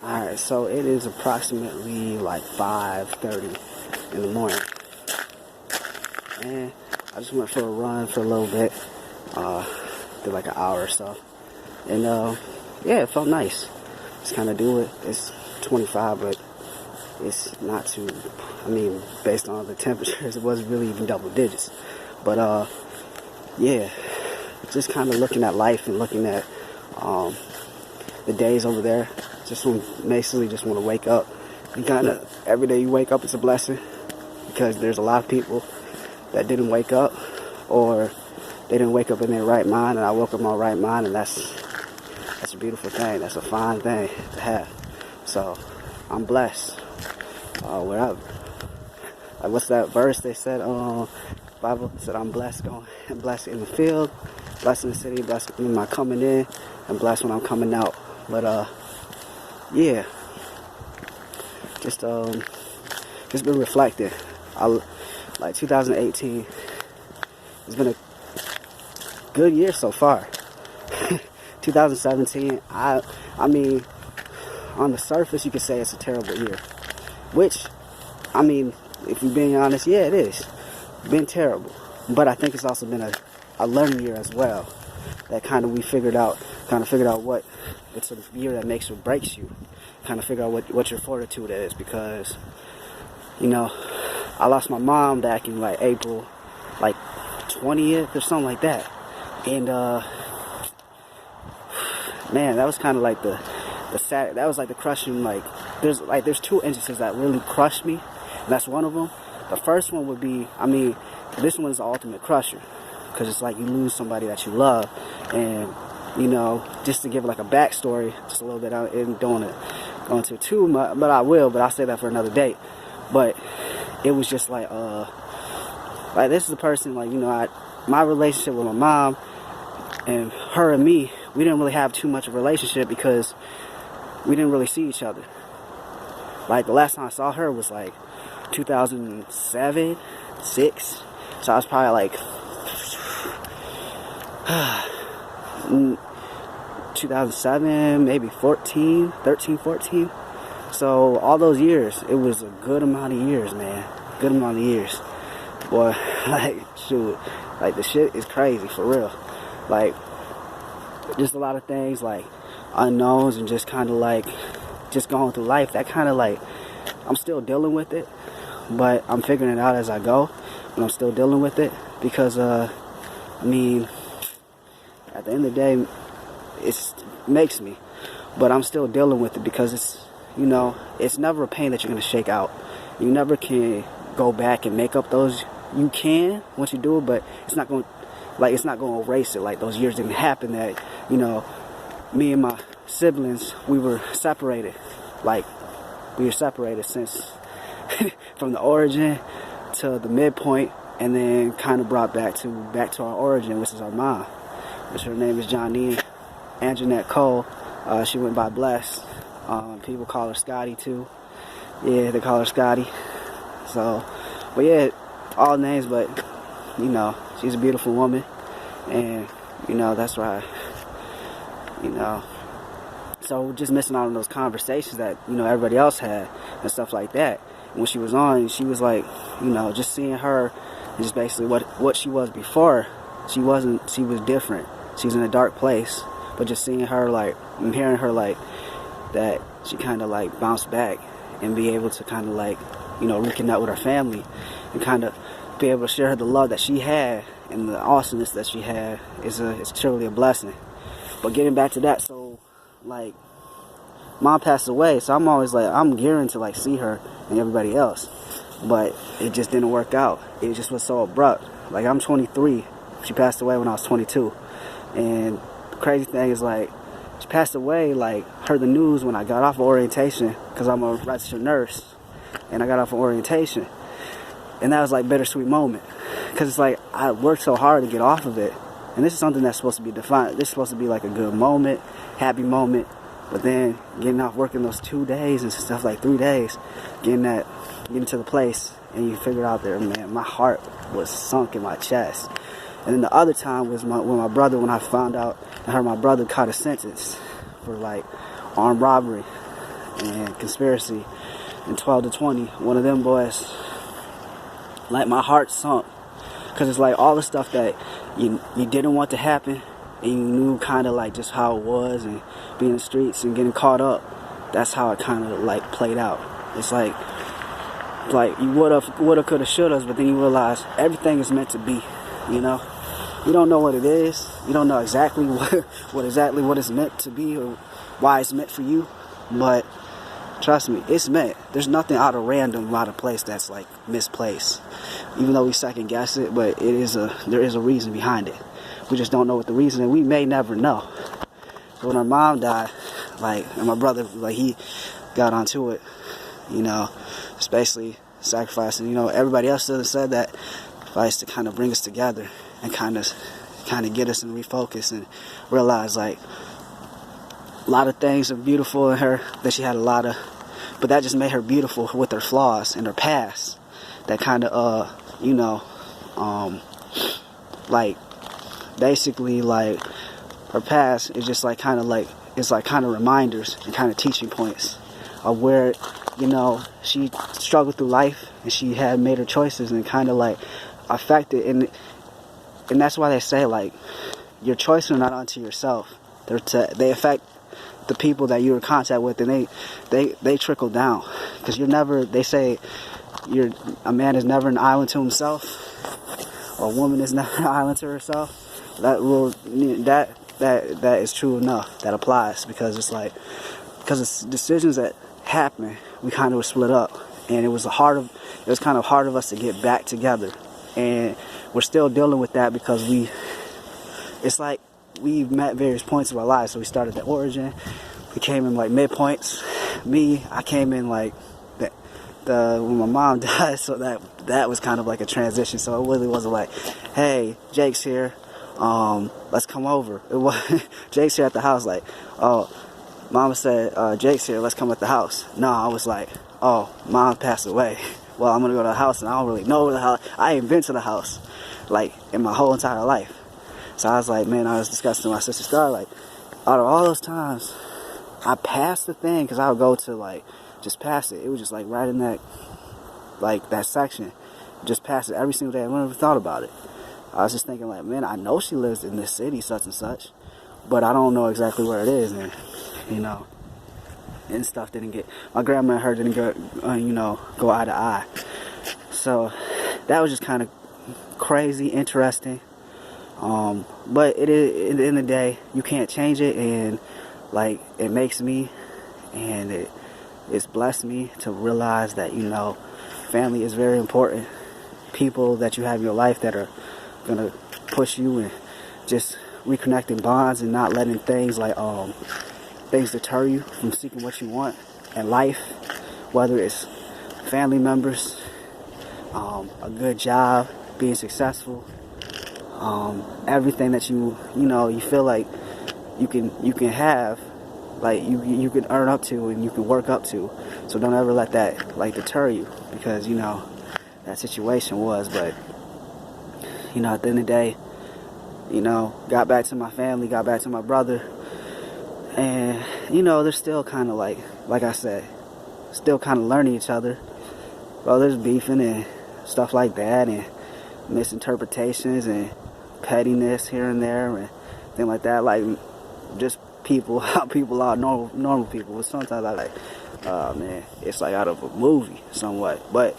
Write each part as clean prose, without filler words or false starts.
Alright, so it is approximately like 5:30 in the morning. And I just went for a run for a little bit. Did like an hour or so. And yeah, it felt nice. Just kind of do it. It's 25, but it's not too, I mean, based on the temperatures, it wasn't really even double digits. But yeah, just kind of looking at life and looking at the days over there. Basically just want to wake up. And kind of every day you wake up, it's a blessing, because there's a lot of people that didn't wake up, or they didn't wake up in their right mind, and I woke up in my right mind, and that's a beautiful thing. That's a fine thing to have. So I'm blessed. Wherever. Like, what's that verse they said? Bible said, I'm blessed going and blessed in the field, blessed in the city, blessed in my coming in, and blessed when I'm coming out. But yeah, just been reflecting. Like 2018, it's been a good year so far. 2017, I mean, on the surface you could say it's a terrible year, which, I mean, if you're being honest, yeah, it is. Been terrible. But I think it's also been a learning year as well. That kind of figured out what it's a year that makes or breaks you. Kind of figure out what your fortitude is, because, you know, I lost my mom back in like April, like 20th or something like that. And man, that was kind of like the sad, that was like the crushing, like there's two instances that really crushed me, and that's one of them. The first one would be, I mean, this one is the ultimate crusher, because it's like you lose somebody that you love. And, you know, just to give like a backstory, just a little bit, I don't want to go into too much, but I will, but I'll say that for another date. But it was just like this is the person, like, you know, my relationship with my mom and her and me, we didn't really have too much of a relationship because we didn't really see each other. Like, the last time I saw her was like 2007, 6. So I was probably like 2007, maybe 13, 14. So all those years, it was a good amount of years, man. Good amount of years. Boy, like, shoot, like, the shit is crazy, for real. Like, just a lot of things, like, unknowns, and just kind of like, just going through life, that kind of like, I'm still dealing with it, but I'm figuring it out as I go, but I'm still dealing with it, because, I mean, at the end of the day, it makes me, but I'm still dealing with it, because it's, you know, it's never a pain that you're going to shake out. You never can go back and make up those. You can once you do it, but it's not going to erase it. Like, those years didn't happen that, you know, me and my siblings, we were separated. Like, we were separated since from the origin to the midpoint, and then kind of brought back to our origin, which is our mom, which her name is Johnny Anjanette Cole. She went by Bless. People call her Scotty too. Yeah, they call her Scotty. So, but yeah, all names, but, you know, she's a beautiful woman, and, you know, that's why, you know, so just missing out on those conversations that, you know, everybody else had and stuff like that. And when she was on, she was like, you know, just seeing her, just basically what she was before. She was different. She was in a dark place, but just seeing her, like, and hearing her, like, that she kind of like bounced back and be able to kind of like, you know, reconnect with her family and kind of be able to share the love that she had and the awesomeness that she had is truly a blessing. But getting back to that, so, like, mom passed away, so I'm always like, I'm gearing to like see her and everybody else, but it just didn't work out. It just was so abrupt. Like, I'm 23, she passed away when I was 22, and the crazy thing is, like, she passed away, like, heard the news when I got off of orientation, because I'm a registered nurse, and I got off of orientation, and that was like a bittersweet moment, because it's like, I worked so hard to get off of it, and this is something that's supposed to be defined. This is supposed to be like a good moment, happy moment, but then getting off working those 2 days and stuff, like 3 days, getting to the place, and you figure out there, man, my heart was sunk in my chest. And then the other time was when my brother, when I found out, I heard my brother caught a sentence for like armed robbery, and Conspiracy and 12 to 20. One of them boys, like my heart sunk, because it's like all the stuff that you didn't want to happen, and you knew kind of like just how it was, and being in the streets and getting caught up. That's how it kind of like played out. It's like you woulda, coulda, shoulda, but then you realize everything is meant to be. You know, you don't know what it is. You don't know exactly what it's meant to be or why it's meant for you, but trust me, it's meant. There's nothing out of place that's like misplaced. Even though we second guess it, but there is a reason behind it. We just don't know what the reason is. We may never know. So when our mom died, and my brother, he got onto it, it's basically sacrificing. Everybody else said that advice to kind of bring us together and kind of get us and refocus and realize a lot of things are beautiful in her that she had but that just made her beautiful with her flaws and her past. That kind of basically her past is just kind of reminders and kind of teaching points of where she struggled through life and she had made her choices and kind of affected, and that's why they say your choices are not unto yourself. They affect the people that you're in contact with, and they trickle down, because they say a man is never an island to himself, or a woman is never an island to herself. That is true enough. That applies, because it's decisions that happen. We kind of were split up, and it was kind of hard of us to get back together, and we're still dealing with that because we've met various points of our lives. So we started the origin. We came in midpoints. I came in when my mom died. So that was kind of like a transition. So it really wasn't hey, Jake's here. Let's come over. It was Jake's here at the house. Mama said, Jake's here. Let's come at the house. No, I was oh, Mom passed away. Well, I'm gonna go to the house, and I don't really know where the house. I ain't been to the house in my whole entire life. So I was man, I was discussing with my sister Star, out of all those times, I passed the thing, because I would go to, just pass it. It was just, right in that, that section. Just pass it every single day. I never thought about it. I was just thinking, man, I know she lives in this city, such and such, but I don't know exactly where it is, and, and stuff my grandma and her didn't go eye to eye. So that was just kind of crazy, interesting. But it is, at the end of the day, you can't change it, and it makes me, and it's blessed me to realize that family is very important. People that you have in your life that are gonna push you and just reconnecting bonds and not letting things things deter you from seeking what you want in life, whether it's family members, a good job, being successful. Everything that you feel you can have, you can earn up to and you can work up to. So don't ever let that deter you, because that situation was. But at the end of the day, got back to my family, got back to my brother, and they're still kind of like I said, still kind of learning each other. Brothers beefing and stuff like that, and misinterpretations and pettiness here and there and things like that, just how people are, normal people. But sometimes I oh man, it's out of a movie somewhat. But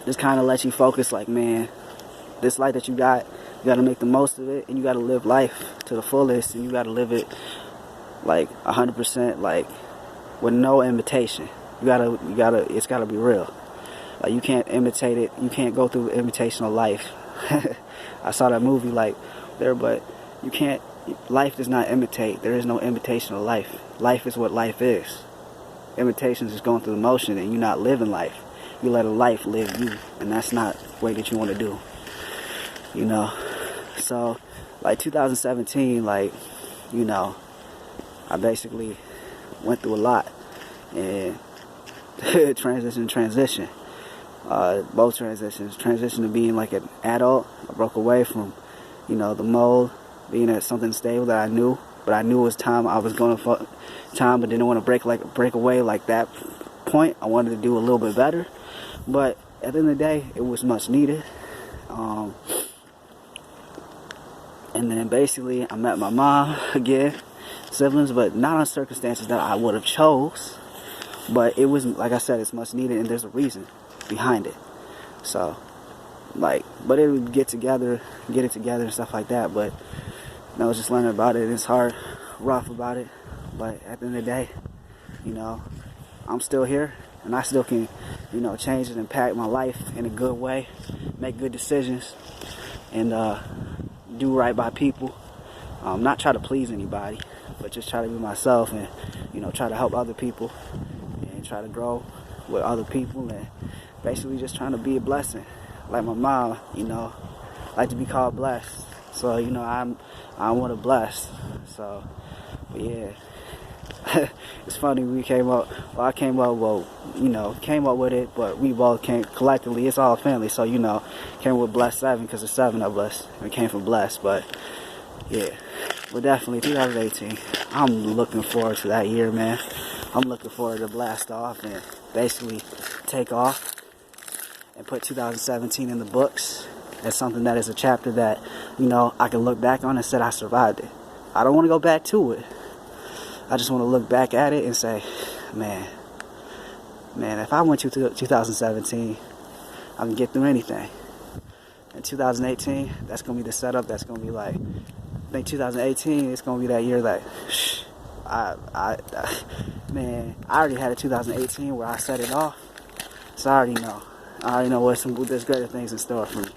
just kind of let you focus, man, this life that you got to make the most of it, and you got to live life to the fullest, and you got to live it 100%, with no imitation. It's gotta be real. You can't imitate it. You can't go through imitational life. I saw that movie there, but you can't. Life does not imitate. There is no imitation of life. Life is what life is. Imitation is just going through the motion, and you're not living life. You let a life live you, and that's not the way that you want to do. So 2017, I basically went through a lot, and transition. Both transitions. Transition to being an adult. I broke away from, the mold, being at something stable that I knew, but I knew it was time. I was going for time, but didn't want to break away like that point. I wanted to do a little bit better, but at the end of the day, it was much needed. And then basically, I met my mom again, siblings, but not on circumstances that I would have chose. But it was, like I said, it's much needed, and there's a reason behind it. So, like, but it would get it together and stuff like that. But I was just learning about it. It's hard, rough about it. But at the end of the day, I'm still here, and I still can, change and impact my life in a good way, make good decisions, and do right by people. Not try to please anybody, but just try to be myself and, try to help other people and try to grow with other people and basically just trying to be a blessing. Like my mom, like to be called blessed. So, I want to bless. So, but yeah. It's funny, I came up with it, but we both came collectively, it's all family, so, came with Blessed 7 because there's 7 of us, and it came from Blessed, but, yeah, but definitely 2018, I'm looking forward to that year, man. I'm looking forward to blast off and basically take off and put 2017 in the books as something that is a chapter that, I can look back on and say I survived it. I don't want to go back to it. I just want to look back at it and say, man, if I went to 2017, I can get through anything. In 2018, that's going to be the setup. That's going to be like, I think 2018, it's going to be that year that, I already had a 2018 where I set it off. So I already know there's greater things in store for me.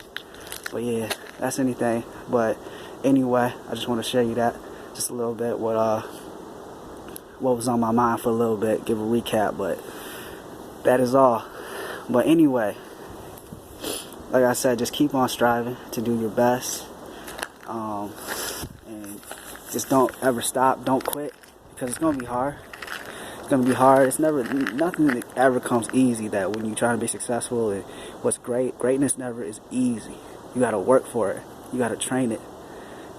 But yeah, that's anything. But anyway, I just want to share you that just a little bit, what was on my mind for a little bit, give a recap, but that is all. But anyway, like I said, just keep on striving to do your best, and just don't ever stop, don't quit, because it's gonna be hard. It's gonna be hard. Nothing that ever comes easy. That when you're trying to be successful, and what's greatness never is easy. You gotta work for it. You gotta train it,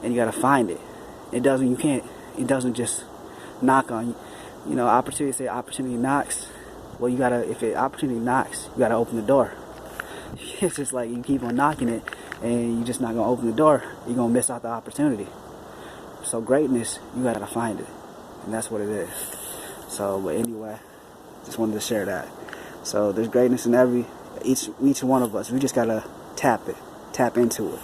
and you gotta find it. It doesn't just knock on you. Opportunity knocks. Well, if opportunity knocks, you gotta open the door. It's just like you keep on knocking it and you're just not gonna open the door, you're gonna miss out the opportunity. So greatness, you gotta find it, and that's what it is. So, but anyway, just wanted to share that. So there's greatness in each one of us. We just gotta tap into it.